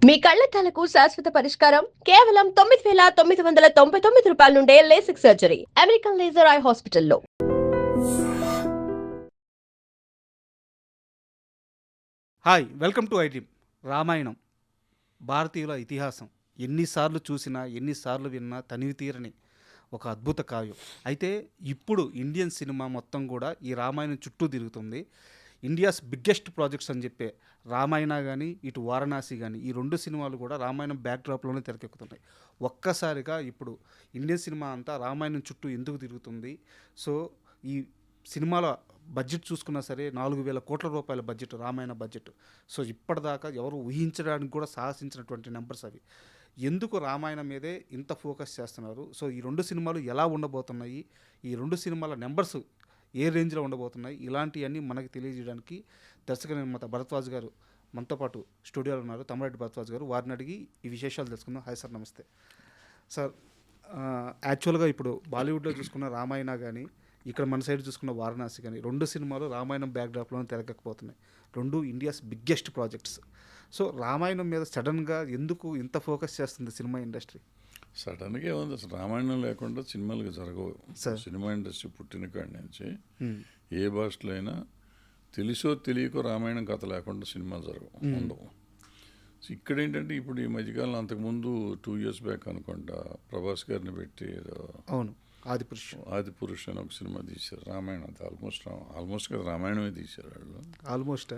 మీ కళ్లద్దాలకు శాశ్వత పరిష్కారం కేవలం 9,999 రూపాయల నుండే LASIK surgery American laser eye హాస్పిటల్లో. Hi, welcome to iDream. రామాయణం భారతీయుల ఇతిహాసం. ఎన్నిసార్లు చూసినా ఎన్నిసార్లు విన్నా తనివి తీరని ఒక అద్భుత కావ్యం. అయితే ఇప్పుడు ఇండియన్ సినిమా మొత్తం కూడా ఈ రామాయణం చుట్టూ తిరుగుతుంది. ఇండియాస్ బిగ్గెస్ట్ ప్రాజెక్ట్స్ అని చెప్పే రామాయణ కానీ ఇటు వారణాసి కానీ ఈ రెండు సినిమాలు కూడా రామాయణం బ్యాక్డ్రాప్లోనే తెరకెక్కుతున్నాయి. ఒక్కసారిగా ఇప్పుడు ఇండియన్ సినిమా అంతా రామాయణం చుట్టూ ఎందుకు తిరుగుతుంది? సో ఈ సినిమాల బడ్జెట్ చూసుకున్నా సరే 4,000 కోట్ల రూపాయల బడ్జెట్ రామాయణ బడ్జెట్. సో ఇప్పటిదాకా ఎవరు ఊహించడానికి కూడా సాహసించినటువంటి నెంబర్స్ అవి. ఎందుకు రామాయణం మీదే ఇంత ఫోకస్ చేస్తున్నారు? సో ఈ రెండు సినిమాలు ఎలా ఉండబోతున్నాయి, ఈ రెండు సినిమాల నెంబర్స్ ఏ రేంజ్లో ఉండబోతున్నాయి, ఇలాంటివన్నీ మనకి తెలియజేయడానికి దర్శక నిర్మాత భరద్వాజ్ గారు మనతో పాటు స్టూడియోలో ఉన్నారు. తమ్మిరెడ్డి భరద్వాజ్ గారు, వారిని అడిగి ఈ విశేషాలు తెలుసుకుందాం. హాయ్ సార్, నమస్తే సార్. యాక్చువల్గా ఇప్పుడు బాలీవుడ్లో చూసుకున్న రామాయణ కానీ ఇక్కడ మన సైడ్ చూసుకున్న వారణాసి కానీ రెండు సినిమాలు రామాయణం బ్యాక్డ్రాప్లోనే తెరకెక్కబోతున్నాయి. రెండు India's biggest projects. So Ramayanam మీద సడన్గా ఎందుకు ఇంత ఫోకస్ చేస్తుంది సినిమా ఇండస్ట్రీ? సడన్గా ఏముంది, అసలు రామాయణం లేకుండా సినిమాలు జరగవు. సినిమా ఇండస్ట్రీ పుట్టిన కాడి నుంచి ఏ భాషలో అయినా తెలుసో తెలియకో రామాయణం కథ లేకుండా సినిమాలు జరగవు, ఉండవు. సో ఇక్కడ ఏంటంటే ఇప్పుడు ఈ మధ్యకాలం అంతకుముందు 2 years బ్యాక్ అనుకుంటా ప్రభాస్ గారిని పెట్టి అవును ఆది పురుష్ అని ఒక సినిమా తీశారు. రామాయణం అది ఆల్మోస్ట్ కదా రామాయణమే తీశారు వాళ్ళు. ఆల్మోస్ట్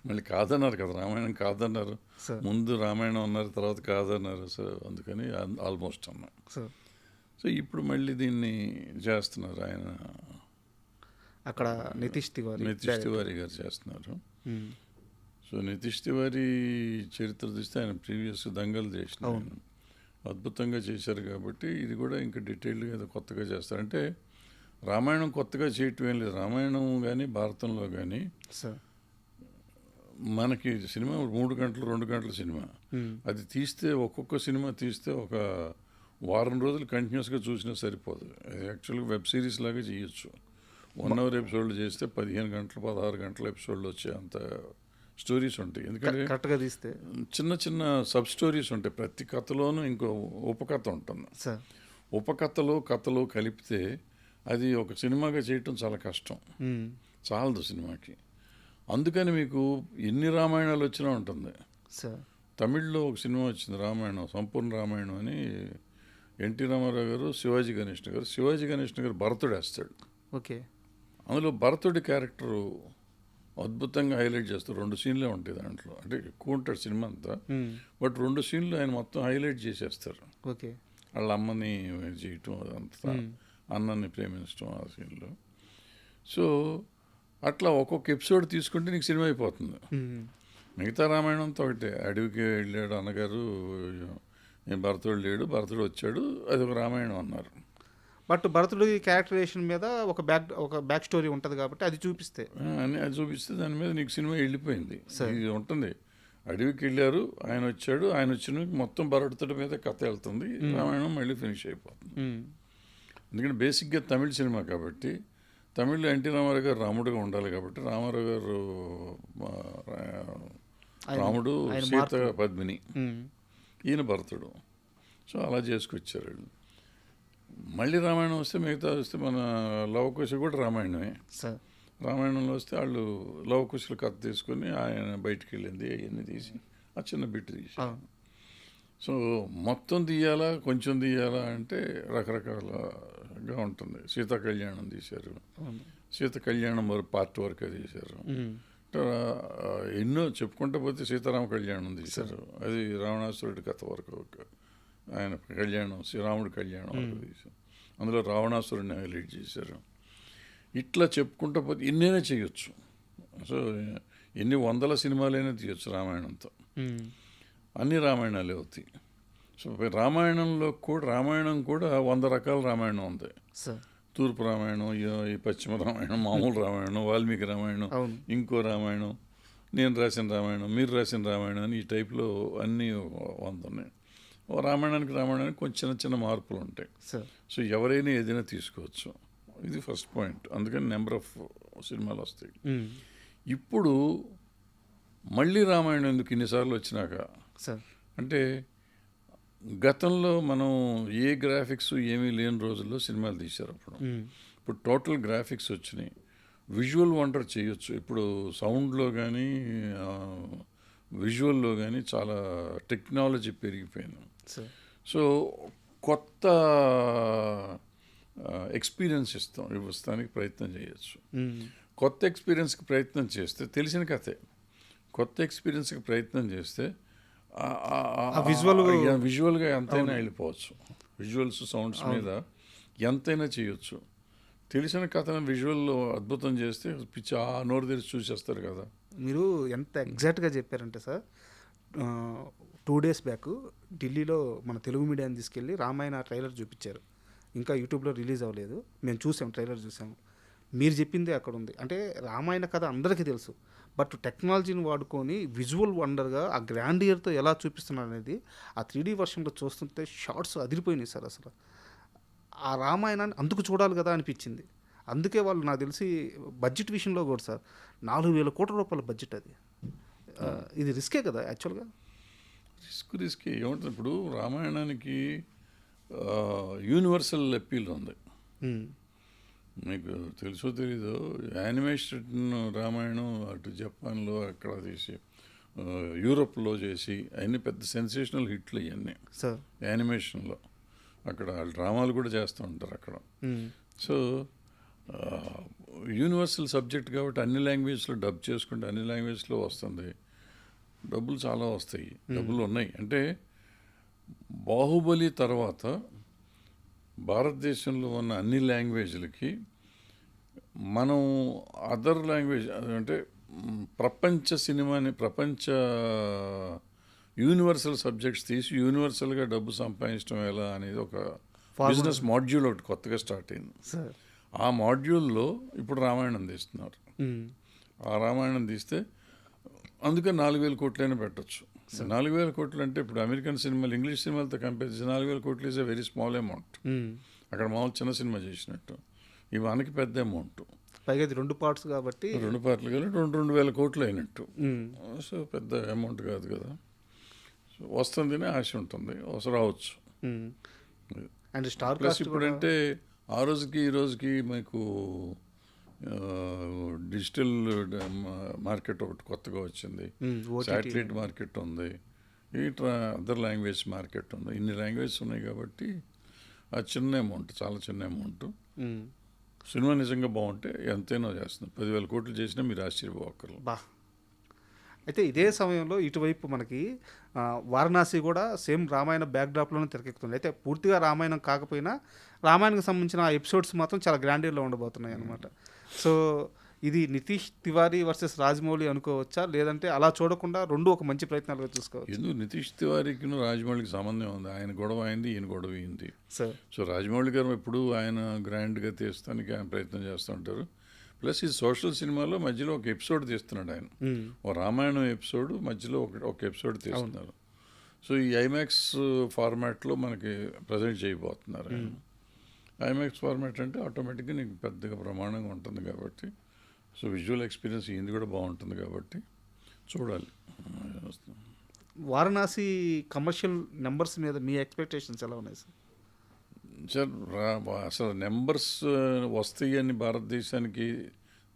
మళ్ళీ కాదన్నారు కదా, రామాయణం కాదన్నారు. ముందు రామాయణం అన్నారు, తర్వాత కాదన్నారు. సో అందుకని ఆల్మోస్ట్ అన్నా. సో ఇప్పుడు మళ్ళీ దీన్ని చేస్తున్నారు ఆయన, అక్కడ నితీష్ తివారీ గారు చేస్తున్నారు. సో నితీష్ తివారీ చరిత్ర చూస్తే ఆయన ప్రీవియస్ దంగల్ చేసిన అద్భుతంగా చేశారు. కాబట్టి ఇది కూడా ఇంకా డీటెయిల్డ్గా ఏదో కొత్తగా చేస్తారు. అంటే రామాయణం కొత్తగా చేయటం ఏం లేదు. రామాయణం కానీ భారతంలో కానీ మనకి సినిమా 3 గంటలు 2 గంటల సినిమా, అది తీస్తే ఒక్కొక్క సినిమా తీస్తే ఒక వారం రోజులు కంటిన్యూస్గా చూసినా సరిపోదు. యాక్చువల్గా వెబ్ సిరీస్ లాగా చేయొచ్చు. 1 hour ఎపిసోడ్లు చేస్తే 15 గంటలు 16 గంటల ఎపిసోడ్లు వచ్చే అంత స్టోరీస్ ఉంటాయి. ఎందుకంటే కరెక్ట్గా తీస్తే చిన్న చిన్న సబ్ స్టోరీస్ ఉంటాయి. ప్రతి కథలోనూ ఇంకో ఉపకథ ఉంటుంది. కథలు కలిపితే అది ఒక సినిమాగా చేయటం చాలా కష్టం, చాలదు సినిమాకి. అందుకని మీకు ఎన్ని రామాయణాలు వచ్చినా ఉంటుంది. తమిళ్లో ఒక సినిమా వచ్చింది రామాయణం, సంపూర్ణ రామాయణం అని. ఎన్టీ రామారావు గారు, శివాజీ గణేశన్ గారు భరతుడు వేస్తాడు. ఓకే, అందులో భరతుడి క్యారెక్టరు అద్భుతంగా హైలైట్ చేస్తారు. 2 సీన్లే ఉంటాయి దాంట్లో, అంటే ఎక్కువ ఉంటాడు సినిమా అంతా, బట్ 2 సీన్లు ఆయన మొత్తం హైలైట్ చేసేస్తారు. ఓకే, వాళ్ళ అమ్మని చేయటం అదంతా, అన్నని ప్రేమించడం ఆ సీన్లో. సో అట్లా ఒక్కొక్క ఎపిసోడ్ తీసుకుంటే నీకు సినిమా అయిపోతుంది. మిగతా రామాయణంతో ఒకటే, అడవికి వెళ్ళాడు అన్నగారు, భరతుడు లేడు, భరతుడు వచ్చాడు, అది ఒక రామాయణం అన్నారు. బట్ భరతుడి క్యారెక్టరైజేషన్ మీద ఒక బ్యాక్ స్టోరీ ఉంటుంది కాబట్టి అది చూపిస్తే దాని మీద నీకు సినిమా వెళ్ళిపోయింది. ఇది ఉంటుంది, అడవికి వెళ్ళారు, ఆయన వచ్చిన మొత్తం భరతుడి మీద కథ వెళ్తుంది, రామాయణం మళ్ళీ ఫినిష్ అయిపోతుంది. ఎందుకంటే బేసిక్గా తమిళ సినిమా కాబట్టి, తమిళ్లో ఎన్టీ రామారావు గారు రాముడుగా ఉండాలి కాబట్టి, రామారావు గారు రాముడు, సీత పద్మిని, ఈయన భరతుడు. సో అలా చేసుకొచ్చారు వీళ్ళు. మళ్ళీ రామాయణం వస్తే మిగతా వస్తే మన లవకుశ కూడా రామాయణమే. రామాయణంలో వస్తే వాళ్ళు లవకుశల కథ తీసుకొని ఆయన బయటికి వెళ్ళింది అవన్నీ తీసి ఆ చిన్న బిట్ తీసి. సో మొత్తం తీయాలా కొంచెం తీయాలా అంటే రకరకాలుగా ఉంటుంది. సీతా కళ్యాణం తీశారు, సీత కళ్యాణం పార్ట్ వరకు తీశారు. ఎన్నో చెప్పుకుంటూ పోతే సీతారామ కళ్యాణం తీశారు, అది రావణాసురుడి కథ వరకు ఆయన కళ్యాణం, శ్రీరాముడి కళ్యాణం వరకు తీశారు. అందులో రావణాసురుడిని హైలైట్ చేశారు. ఇట్లా చెప్పుకుంటూ పోతే ఎన్నైనా చేయొచ్చు. సో ఎన్ని 100 సినిమాలైనా తీయచ్చు రామాయణంతో, అన్ని రామాయణాలే అవుతాయి. సో రామాయణం కూడా 100 రకాల రామాయణం ఉంది. తూర్పు రామాయణం, ఈ పశ్చిమ రామాయణం, మామూలు రామాయణం, వాల్మీకి రామాయణం, ఇంకో రామాయణం, నేను రాసిన రామాయణం, మీరు రాసిన రామాయణం అని ఈ టైప్లో అన్నీ 100 ఉన్నాయి. రామాయణానికి కొంచెం చిన్న చిన్న మార్పులు ఉంటాయి. సో ఎవరైనా ఏదైనా తీసుకోవచ్చు. ఇది ఫస్ట్ పాయింట్. అందుకని నెంబర్ ఆఫ్ సినిమాలు వస్తాయి. ఇప్పుడు మళ్ళీ రామాయణం ఎందుకు ఇన్నిసార్లు వచ్చినాక సార్ అంటే గతంలో మనం ఏ గ్రాఫిక్స్ ఏమీ లేని రోజుల్లో సినిమాలు తీశారు అప్పుడు. ఇప్పుడు టోటల్ గ్రాఫిక్స్ వచ్చినాయి, విజువల్ వండర్ చేయొచ్చు. ఇప్పుడు సౌండ్లో కానీ విజువల్లో కానీ చాలా టెక్నాలజీ పెరిగిపోయింది. సార్ సో కొత్త ఎక్స్పీరియన్స్ ఇస్తానికి ప్రయత్నం చేయొచ్చు. కొత్త ఎక్స్పీరియన్స్కి ప్రయత్నం చేస్తే తెలిసిన కథే, కొత్త ఎక్స్పీరియన్స్కి ప్రయత్నం చేస్తే విజువల్గా ఎంతైనా వెళ్ళిపోవచ్చు. విజువల్స్ సౌండ్స్ మీద ఎంతైనా చేయొచ్చు. తెలిసిన కథను విజువల్లో అద్భుతం చేస్తే పిచ్చి నోరు తెరిచి చూసేస్తారు కదా. మీరు ఎంత ఎగ్జాక్ట్గా చెప్పారంటే సార్, 2 days బ్యాక్ ఢిల్లీలో మన తెలుగు మీడియాని తీసుకెళ్ళి రామాయణ ట్రైలర్ చూపించారు. ఇంకా యూట్యూబ్లో రిలీజ్ అవ్వలేదు, మేము చూసాం, ట్రైలర్ చూసాము. మీరు చెప్పిందే అక్కడ ఉంది. అంటే రామాయణ కథ అందరికీ తెలుసు, బట్ టెక్నాలజీని వాడుకొని విజువల్ వండర్గా ఆ గ్రాండియర్తో ఎలా చూపిస్తున్నారు అనేది ఆ 3D వర్షన్లో చూస్తుంటే షార్ట్స్ అదిరిపోయినాయి సార్. అసలు ఆ రామాయణాన్ని అందుకు చూడాలి కదా అనిపించింది. అందుకే వాళ్ళు నాకు తెలిసి బడ్జెట్ విషయంలో కూడా సార్ 4,000 కోట్ల రూపాయల బడ్జెట్ అది. ఇది రిస్కే కదా యాక్చువల్గా. రిస్క్ ఏముంటుంది ఇప్పుడు రామాయణానికి యూనివర్సల్ అప్పీల్ ఉంది. మీకు తెలుసో తెలీదో, యానిమేషన్ రామాయణం అటు జపాన్లో అక్కడ తీసి యూరోప్లో చేసి అన్ని పెద్ద సెన్సేషనల్ హిట్లు ఇవన్నీ సార్ యానిమేషన్లో. అక్కడ డ్రామాలు కూడా చేస్తూ ఉంటారు అక్కడ. సో యూనివర్సల్ సబ్జెక్ట్ కాబట్టి అన్ని లాంగ్వేజ్లో డబ్ చేసుకుంటే అన్ని లాంగ్వేజ్లో వస్తుంది, డబ్బులు చాలా వస్తాయి, డబ్బులు ఉన్నాయి. అంటే బాహుబలి తర్వాత భారతదేశంలో ఉన్న అన్ని లాంగ్వేజ్లకి మనం అదర్ లాంగ్వేజ్ అంటే ప్రపంచ సినిమాని, ప్రపంచ యూనివర్సల్ సబ్జెక్ట్స్ తీసి యూనివర్సల్గా డబ్బు సంపాదించడం ఎలా అనేది ఒక బిజినెస్ మాడ్యూల్ ఒకటి కొత్తగా స్టార్ట్ అయింది. ఆ మాడ్యూల్లో ఇప్పుడు రామాయణం తీస్తున్నారు. ఆ రామాయణం తీస్తే అందుకే 4,000 కోట్లైనా పెట్టచ్చు. 4,000 కోట్లు అంటే ఇప్పుడు అమెరికన్ సినిమాలు, ఇంగ్లీష్ సినిమాలతో కంపేర్ చేసి 4,000 కోట్లు is a very small amount. అక్కడ మామూలు చిన్న సినిమా చేసినట్టు ఈ మనకి పెద్ద అమౌంట్. పైగా 2 పార్ట్స్ కాబట్టి 2 పార్ట్లు కానీ 2,000 కోట్లు అయినట్టు. సో పెద్ద అమౌంట్ కాదు కదా. సో వస్తుందని ఆశ ఉంటుంది, రావచ్చు. అండ్ స్టార్ ప్లస్ ఇప్పుడంటే ఆ రోజుకి ఈ రోజుకి మీకు డిజిటల్ మార్కెట్ ఒకటి కొత్తగా వచ్చింది, శాటిలైట్ మార్కెట్ ఉంది, ఈ అదర్ లాంగ్వేజ్ మార్కెట్ ఉంది. ఇన్ని లాంగ్వేజెస్ ఉన్నాయి కాబట్టి ఆ చిన్న అమౌంట్, చాలా చిన్న అమౌంట్. సినిమా నిజంగా బాగుంటే ఎంతైనా చేస్తుంది. 10,000 కోట్లు చేసినా మీరు ఆశ్చర్యపోకర్లేదు. బా. అయితే ఇదే సమయంలో ఇటువైపు మనకి వారణాసి కూడా సేమ్ రామాయణ బ్యాక్డ్రాప్లోనే తెరకెక్కుతుంది. అయితే పూర్తిగా రామాయణం కాకపోయినా రామాయణకు సంబంధించిన ఆ ఎపిసోడ్స్ మాత్రం చాలా గ్రాండియర్లో ఉండబోతున్నాయి అనమాట. సో ఇది నితీష్ తివారీ వర్సెస్ రాజమౌళి అనుకోవచ్చా, లేదంటే అలా చూడకుండా రెండు ఒక మంచి ప్రయత్నాలుగా చూసుకోవచ్చు? ఎందుకు నితీష్ తివారీకి రాజమౌళికి సంబంధం ఉంది. ఆయన గొడవ అయింది, ఈయన గొడవ అయింది. సో రాజమౌళి గారు ఎప్పుడు ఆయన గ్రాండ్గా తీస్తానికి ఆయన ప్రయత్నం చేస్తూ ఉంటారు. ప్లస్ ఈ సోషల్ సినిమాలో మధ్యలో ఒక ఎపిసోడ్ తీస్తున్నాడు ఆయన, ఓ రామాయణం ఎపిసోడ్ మధ్యలో ఒక ఎపిసోడ్ తీస్తున్నారు. సో ఈ ఐమాక్స్ ఫార్మాట్లో మనకి ప్రజెంట్ చేయబోతున్నారు ఆయన. ఐమాక్స్ ఫార్మాట్ అంటే ఆటోమేటిక్గా నీకు పెద్దగా ప్రమాణంగా ఉంటుంది కాబట్టి, సో విజువల్ ఎక్స్పీరియన్స్ ఇది కూడా బాగుంటుంది కాబట్టి చూడాలి. వారణాసి కమర్షియల్ నెంబర్స్ మీద మీ ఎక్స్పెక్టేషన్స్ ఎలా ఉన్నాయి సార్? సార్ అసలు నెంబర్స్ వస్తాయి అని భారతదేశానికి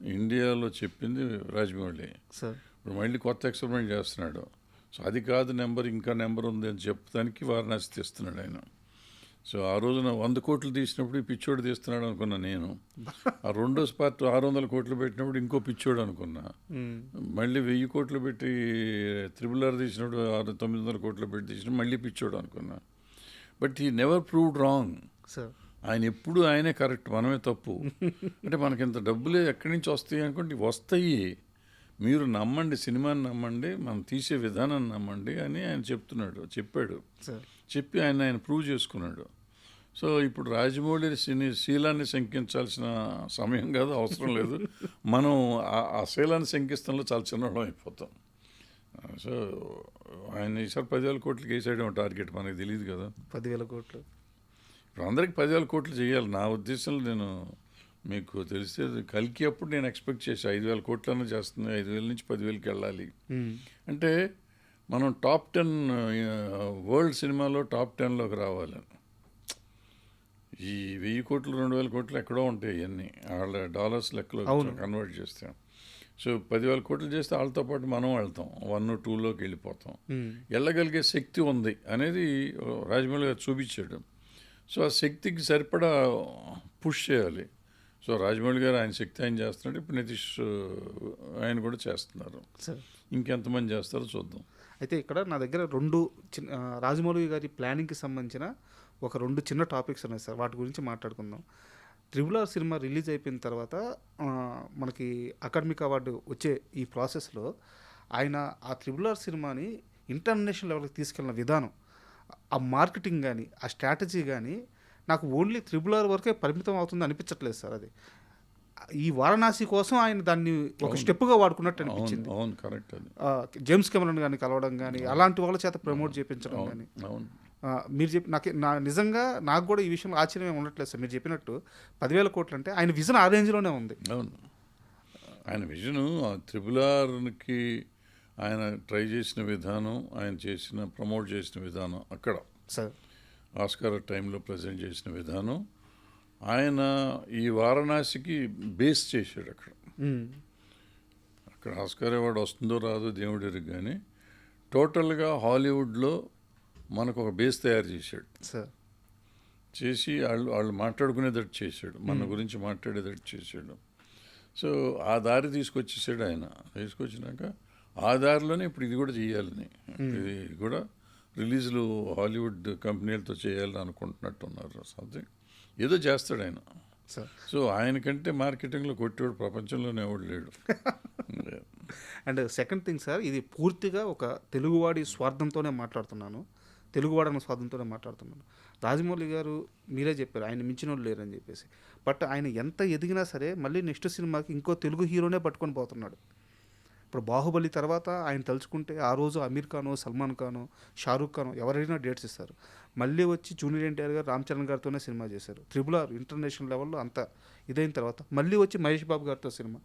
ఇండియాలో చెప్పింది రాజమౌళి. సార్ ఇప్పుడు మళ్ళీ కొత్త ఎక్స్పెరిమెంట్ చేస్తున్నాడు. సో అది కాదు నెంబర్, ఇంకా నెంబర్ ఉంది అని చెప్పడానికి వారణాసి తీస్తున్నాడు ఆయన. సో ఆ రోజున 100 కోట్లు తీసినప్పుడు ఈ పిచ్చోడు తీస్తున్నాడు అనుకున్నా నేను. ఆ రెండో పార్ట్ 600 కోట్లు పెట్టినప్పుడు ఇంకో పిచ్చోడు అనుకున్నా. మళ్ళీ 1000 కోట్లు పెట్టి RRR తీసినప్పుడు 900 కోట్లు పెట్టి తీసినప్పుడు మళ్ళీ పిచ్చోడు అనుకున్నా. But he never proved wrong. ఆయన ఎప్పుడు ఆయనే కరెక్ట్, మనమే తప్పు. అంటే మనకి ఇంత డబ్బులే ఎక్కడి నుంచి వస్తాయి అనుకోండి, వస్తాయి, మీరు నమ్మండి, సినిమాని నమ్మండి, మనం తీసే విధానాన్ని నమ్మండి అని ఆయన చెప్పాడు. చెప్పి ఆయన ప్రూవ్ చేసుకున్నాడు. సో ఇప్పుడు రాజమౌళి శీలాన్ని శంకించాల్సిన సమయం కాదు, అవసరం లేదు. మనం ఆ శీలాన్ని శంకిస్తంలో చాలా చిన్నవాళ్ళం అయిపోతాం. సో ఆయన ఈసారి 10,000 కోట్లకి వేసాడేమో టార్గెట్, మనకి తెలియదు కదా. 10,000 కోట్లు ఇప్పుడు అందరికి 10,000 కోట్లు చేయాలి. నా ఉద్దేశంలో నేను మీకు తెలిస్తే కల్కి అప్పుడు నేను ఎక్స్పెక్ట్ చేసి 5,000 కోట్లన్నా చేస్తుంది, 5,000 నుంచి 10,000కి వెళ్ళాలి. అంటే మనం టాప్ 10 వరల్డ్ సినిమాలో టాప్ 10లోకి రావాలి. ఈ 1,000 కోట్లు 2,000 కోట్లు ఎక్కడో ఉంటాయి ఇవన్నీ వాళ్ళ డాలర్స్ లెక్కలో కన్వర్ట్ చేస్తాం. సో 10,000 కోట్లు చేస్తే వాళ్ళతో పాటు మనం వెళ్తాం, 1, 2లోకి వెళ్ళిపోతాం. వెళ్ళగలిగే శక్తి ఉంది అనేది రాజమౌళి గారు చూపించాడు. సో ఆ శక్తికి సరిపడా పుష్ చేయాలి. సో రాజమౌళి గారు ఆయన శక్తి ఆయన చేస్తున్నాడు, ఇప్పుడు నితీష్ ఆయన కూడా చేస్తున్నారు. ఇంకెంతమంది చేస్తారో చూద్దాం. అయితే ఇక్కడ నా దగ్గర 2 రాజమౌళి గారి ప్లానింగ్కి సంబంధించిన ఒక 2 చిన్న టాపిక్స్ ఉన్నాయి సార్, వాటి గురించి మాట్లాడుకుందాం. RRR సినిమా రిలీజ్ అయిపోయిన తర్వాత మనకి అకాడమిక్ అవార్డు వచ్చే ఈ ప్రాసెస్లో ఆయన ఆ RRR సినిమాని ఇంటర్నేషనల్ లెవెల్కి తీసుకెళ్ళిన విధానం, ఆ మార్కెటింగ్ కానీ ఆ స్ట్రాటజీ కానీ నాకు ఓన్లీ RRR వరకే పరిమితం అవుతుంది అనిపించట్లేదు సార్. అది ఈ వారణాసి కోసం ఆయన దాన్ని ఒక స్టెప్గా వాడుకున్నట్టు అనిపించింది. అవును, కరెక్ట్. అది జేమ్స్ కెమెరాన్ కానీ కలవడం కానీ అలాంటి వాళ్ళ చేత ప్రమోట్ చేయించడం కానీ, మీరు చెప్పి నిజంగా నాకు కూడా ఈ విషయంలో ఆశ్చర్యం ఉండట్లేదు సార్. మీరు చెప్పినట్టు 10,000 కోట్లు అంటే ఆయన విజన్ ఆ రేంజ్లోనే ఉంది. అవును, ఆయన విజను RRRకి ఆయన ట్రై చేసిన విధానం, ఆయన చేసిన ప్రమోట్ చేసిన విధానం, అక్కడ సార్ ఆస్కార్ టైంలో ప్రజెంట్ చేసిన విధానం, ఆయన ఈ వారణాసికి బేస్ చేశాడు. అక్కడ ఆస్కార్ అవార్డు వస్తుందో రాదో దేవుడి ఎరుగు, కానీ టోటల్గా హాలీవుడ్లో మనకు ఒక బేస్ తయారు చేశాడు సార్. చేసి వాళ్ళు మాట్లాడుకునేటట్టు చేశాడు, మన గురించి మాట్లాడేటట్టు చేశాడు. సో ఆ దారి తీసుకొచ్చేసాడు ఆయన. తీసుకొచ్చినాక ఆ దారిలోనే ఇప్పుడు ఇది కూడా చేయాలని, ఇది కూడా రిలీజ్లు హాలీవుడ్ కంపెనీలతో చేయాలని అనుకుంటున్నట్టున్నారు. సంథింగ్ ఏదో చేస్తాడు ఆయన. సో ఆయనకంటే మార్కెటింగ్లో కొట్టేవాడు ప్రపంచంలోనే ఎవడు లేడు. అండ్ సెకండ్ థింగ్ సార్, ఇది పూర్తిగా ఒక తెలుగువాడి స్వార్థంతోనే మాట్లాడుతున్నాను, తెలుగువాడన్న స్వార్థంతోనే మాట్లాడుతున్నాను. రాజమౌళి గారు మీరే చెప్పారు ఆయన మించిన వాళ్ళు లేరని చెప్పేసి. బట్ ఆయన ఎంత ఎదిగినా సరే మళ్ళీ నెక్స్ట్ సినిమాకి ఇంకో తెలుగు హీరోనే పట్టుకొని పోతున్నాడు. ఇప్పుడు బాహుబలి తర్వాత ఆయన తలుచుకుంటే ఆ రోజు అమీర్ ఖాను, సల్మాన్ ఖాను, షారూఖ్ ఖాను ఎవరైనా డేట్స్ ఇస్తారు. మళ్ళీ వచ్చి జూనియర్ ఎన్టీఆర్ గారు రామ్ చరణ్ గారితోనే సినిమా చేశారు. RRR ఇంటర్నేషనల్ లెవెల్లో అంతా ఇదైన తర్వాత మళ్ళీ వచ్చి మహేష్ బాబు గారితో సినిమా.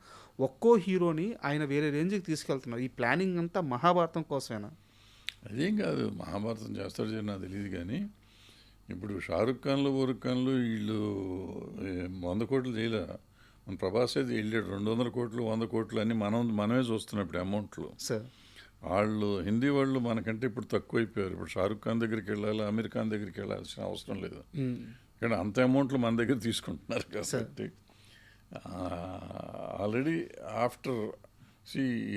ఒక్కో హీరోని ఆయన వేరే రేంజ్కి తీసుకెళ్తున్నారు. ఈ ప్లానింగ్ అంతా మహాభారతం కోసమేనా? అదేం కాదు, మహాభారతం చేస్తాడు నాకు తెలియదు. కానీ ఇప్పుడు షారూఖ్ ఖాన్లు, బోరుఖ్ ఖాన్లు వీళ్ళు 100 కోట్లు చేయలే. మన ప్రభాస్ అయితే వెళ్ళాడు 200 కోట్లు 100 కోట్లు అని మనమే చూస్తున్నాం ఇప్పుడు అమౌంట్లు. వాళ్ళు హిందీ వాళ్ళు మనకంటే ఇప్పుడు తక్కువైపోయారు. ఇప్పుడు షారూఖ్ ఖాన్ దగ్గరికి వెళ్ళాలి, అమీర్ ఖాన్ దగ్గరికి వెళ్ళాల్సిన అవసరం లేదు. కానీ అంత అమౌంట్లు మన దగ్గర తీసుకుంటున్నారు కాబట్టి ఆల్రెడీ ఆఫ్టర్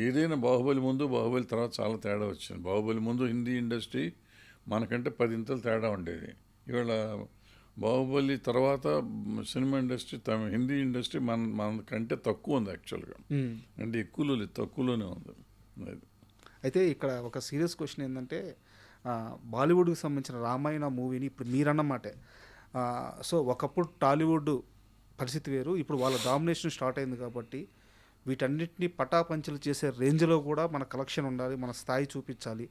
ఏదైనా బాహుబలి ముందు బాహుబలి తర్వాత చాలా తేడా వచ్చింది. బాహుబలి ముందు హిందీ ఇండస్ట్రీ మనకంటే 10 ఇంతలు తేడా ఉండేది. ఇవాళ బాహుబలి తర్వాత సినిమా ఇండస్ట్రీ హిందీ ఇండస్ట్రీ మనకంటే తక్కువ ఉంది యాక్చువల్గా. అంటే ఎక్కువలో లేదు, తక్కువలోనే ఉంది. అయితే ఇక్కడ ఒక సీరియస్ క్వశ్చన్ ఏంటంటే, బాలీవుడ్కి సంబంధించిన రామాయణ మూవీని ఇప్పుడు మీరన్నమాటే, సో ఒకప్పుడు టాలీవుడ్ పరిస్థితి వేరు, ఇప్పుడు వాళ్ళ డామినేషన్ స్టార్ట్ అయింది కాబట్టి వీటన్నిటిని పటాపంచలు చేసే రేంజ్లో కూడా మన కలెక్షన్ ఉండాలి, మన స్థాయి చూపించాలి,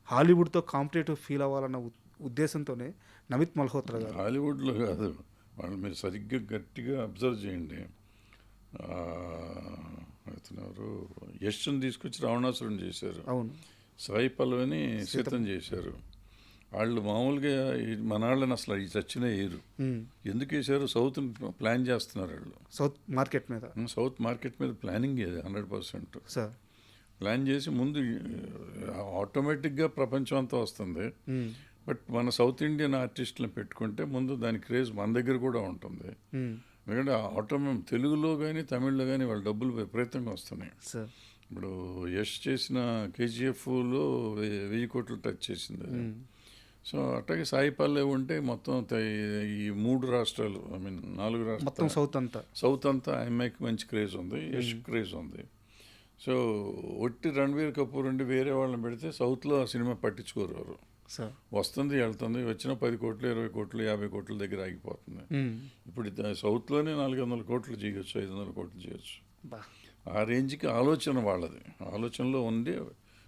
హాలీవుడ్తో కాంపిటేటివ్ ఫీల్ అవ్వాలన్న ఉద్దేశంతోనే నమిత్ మల్హోత్రా గారు. హాలీవుడ్లో కాదు, వాళ్ళు మీరు సరిగ్గా గట్టిగా అబ్జర్వ్ చేయండి. అవుతున్నారు యశ్ని తీసుకొచ్చి రావణాసురుని చేశారు. అవును, సాయి పల్లవిని సీతం చేశారు. వాళ్ళు మామూలుగా మన వాళ్ళని అసలు ఈ చచ్చిన వేయరు. ఎందుకు వేశారు? సౌత్ ప్లాన్ చేస్తున్నారు వాళ్ళు. సౌత్ మార్కెట్ మీద ప్లానింగ్ ఏది 100%. సార్ ప్లాన్ చేసి ముందు ఆటోమేటిక్గా ప్రపంచం అంతా వస్తుంది. బట్ మన సౌత్ ఇండియన్ ఆర్టిస్టులను పెట్టుకుంటే ముందు దాని క్రేజ్ మన దగ్గర కూడా ఉంటుంది. ఎందుకంటే తెలుగులో కానీ తమిళ్లో కానీ వాళ్ళ డబ్బులు విపరీతంగా వస్తున్నాయి. ఇప్పుడు యష్ చేసిన KGFలో 1000 కోట్లు టచ్ చేసింది. సో అట్లాగే సాయి పల్లవి ఉంటే మొత్తం ఈ 3 రాష్ట్రాలు, 4 రాష్ట్రాలు, సౌత్ అంతా అమ్మాయికి మంచి క్రేజ్ ఉంది, యష్ క్రేజ్ ఉంది. సో ఒట్టి రణబీర్ కపూర్ ఉండి వేరే వాళ్ళని పెడితే సౌత్లో ఆ సినిమా పట్టించుకోరు వారు. వస్తుంది వెళ్తుంది, వచ్చిన 10 కోట్లు 20 కోట్లు 50 కోట్ల దగ్గర ఆగిపోతుంది. ఇప్పుడు సౌత్లోనే 400 కోట్లు చేయొచ్చు, 500 కోట్లు చేయొచ్చు. ఆ రేంజ్కి ఆలోచన వాళ్ళది, ఆలోచనలో ఉండి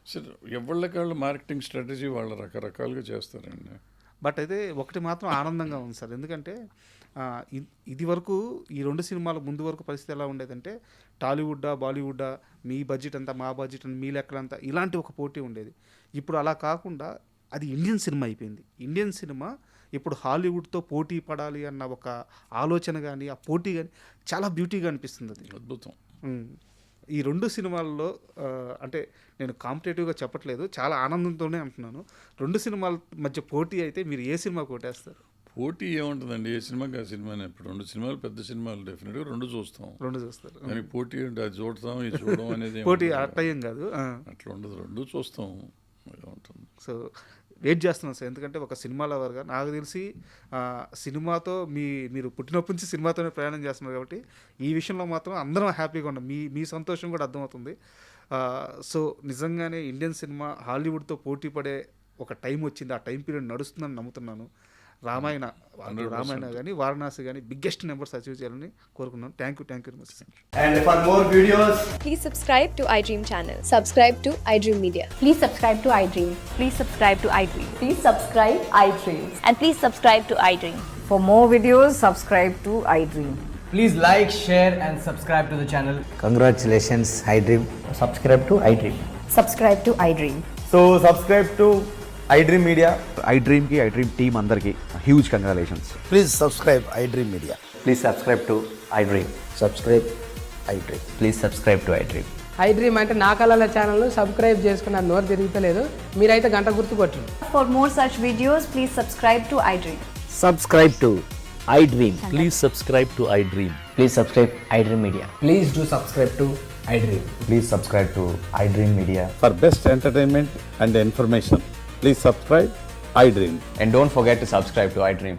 సరే ఎవళ్ళకాళ్ళు మార్కెటింగ్ స్ట్రాటజీ వాళ్ళు రకరకాలుగా చేస్తారండి. బట్ అయితే ఒకటి మాత్రం ఆనందంగా ఉంది సార్, ఎందుకంటే ఇది వరకు ఈ 2 సినిమాల ముందు వరకు పరిస్థితి ఎలా ఉండేదంటే టాలీవుడ్డా బాలీవుడ్డా మీ బడ్జెట్ అంతా మా బడ్జెట్ అంతా మీ లెక్కలంతా ఇలాంటి ఒక పోటీ ఉండేది. ఇప్పుడు అలా కాకుండా అది ఇండియన్ సినిమా అయిపోయింది. ఇండియన్ సినిమా ఇప్పుడు హాలీవుడ్తో పోటీ పడాలి అన్న ఒక ఆలోచన కానీ ఆ పోటీ కానీ చాలా బ్యూటీగా అనిపిస్తుంది. అది అద్భుతం. ఈ 2 సినిమాల్లో అంటే నేను కాంపిటేటివ్గా చెప్పట్లేదు, చాలా ఆనందంతోనే అంటున్నాను. 2 సినిమాల మధ్య పోటీ అయితే మీరు ఏ సినిమా కొట్టేస్తారు? పోటీ ఏముంటుందండి, ఏ సినిమాకి ఆ సినిమానే. ఇప్పుడు 2 సినిమాలు పెద్ద సినిమాలు డెఫినెట్గా 2 చూస్తాం. 2 చూస్తారు. దానికి పోటీ అంటే అది చూడతాం ఇది చూడడం అనేది పోటీ అట్టయ్యం కాదు. అట్లా ఉండదు, 2 చూస్తాం ఉంటుంది. సో వెయిట్ చేస్తున్నాను సార్, ఎందుకంటే ఒక సినిమా లవర్గా నాకు తెలిసి సినిమాతో మీరు పుట్టినప్పటి నుంచి సినిమాతోనే ప్రయాణం చేస్తున్నారు కాబట్టి ఈ విషయంలో మాత్రం అందరం హ్యాపీగా ఉన్నాం. మీ సంతోషం కూడా అర్థమవుతుంది. సో నిజంగానే ఇండియన్ సినిమా హాలీవుడ్తో పోటీ పడే ఒక టైం వచ్చింది, ఆ టైం పీరియడ్ నడుస్తుందని నమ్ముతున్నాను. రామాయణ కానీ వారణాసి కానీ బిగ్గెస్ట్ నెంబర్స్ అచీవ్ చేయాలని కోరుకున్నాను. Thank you very much. And for more videos, Please subscribe to iDream channel. Subscribe to iDream Media. Please subscribe to iDream. Please subscribe to iDream. Please subscribe iDream. And please subscribe to iDream. For more videos, subscribe to iDream. please like, share, and subscribe to the channel. Congratulations, iDream. Subscribe to iDream. Subscribe to iDream. So subscribe to iDream Media. iDream ki iDream team andarki huge congratulations. Please subscribe iDream Media. Please subscribe to iDream. Subscribe iDream. Please subscribe to iDream. iDream అంటే నా కళల channel subscribe చేసుకున్న నోరు తిరుగుతలేదు, మీరైతే గంట గుర్తు కొట్టండి. For more such videos, please subscribe to iDream. Subscribe to iDream. Please subscribe to iDream. Please subscribe iDream Media. Please do subscribe to iDream. Please subscribe to iDream Media. For best entertainment and information, please subscribe iDream. And don't forget to subscribe to iDream.